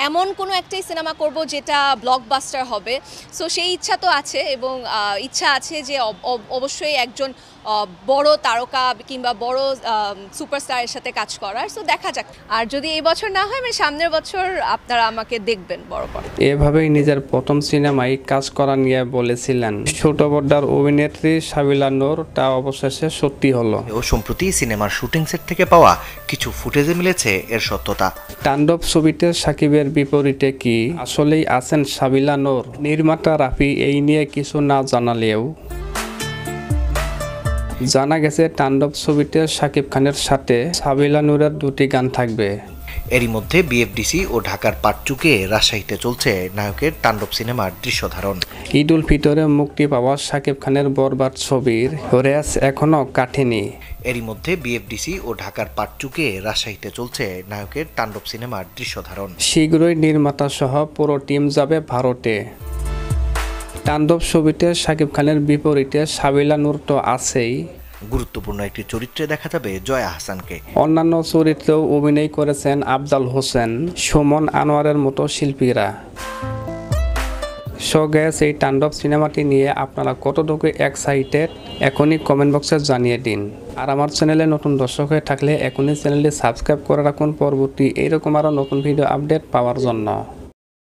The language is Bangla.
এমন কোনো একটাই সিনেমা করব যেটা ব্লকবাস্টার হবে। সো সেই ইচ্ছা তো আছে এবং ইচ্ছা আছে যে অবশ্যই একজন বড় তারকা কিংবা বড় সুপারস্টারের সাথে কাজ করার। সো দেখা যাক, আর যদি এই বছর না হয় সামনের বছর আপনারা আমাকে দেখবেন বড় পর্দায়। এভাবেই নিজের প্রথম সিনেমায় কাজ করা নিয়ে বলেছিলেন ছোট পর্দার অভিনেত্রী সাবিলা নূর। তা অবশেষে সত্যি হলো। ও সম্প্রতি সিনেমার শুটিং সেট থেকে পাওয়া কিছু ফুটেজে মিলেছে এর সত্যতা। তাণ্ডব ছবিতে সাকিবের বিপরীতে কি আসলেই আছেন সাবিলা নূর? নির্মাতা রাফি এই নিয়ে কিছু না জানালেও জানা গেছে তাণ্ডব ছবিতে শাকিব খানের সাথে সাবিলা নূরের দুটি গান থাকবে। এরই মধ্যে বিএফডিসি ও ঢাকার পাটচুকে রাজশাহীতে চলছে নায়কের তাণ্ডব সিনেমার দৃশ্যধারণ। ঈদ উল ফিতরে মুক্তি পাওয়া শাকিব খানের বরবাদ ছবির রেস এখনো কাটেনি। এরই মধ্যে বিএফডিসি ও ঢাকার পাটচুকে রাজশাহীতে চলছে নায়কের তাণ্ডব সিনেমার দৃশ্যধারণ। শীঘ্রই নির্মাতা সহ পুরো টিম যাবে ভারতে। তাণ্ডব ছবিতে শাকিব খানের বিপরীতে সাবিলা নূর তো আছেই, গুরুত্বপূর্ণ একটি চরিত্রে দেখা যাবে জয়া আহসানকে। অন্যান্য চরিত্রেও অভিনয় করেছেন আফজাল হোসেন, সুমন আনোয়ারের মতো শিল্পীরা। সো গ্যাস, এই তাণ্ডব সিনেমাটি নিয়ে আপনারা কতটুকু এক্সাইটেড এখনই কমেন্ট বক্সে জানিয়ে দিন। আর আমার চ্যানেলে নতুন দর্শক হয়ে থাকলে এখনই চ্যানেলটি সাবস্ক্রাইব করে রাখুন পরবর্তী এইরকম আরও নতুন ভিডিও আপডেট পাওয়ার জন্য।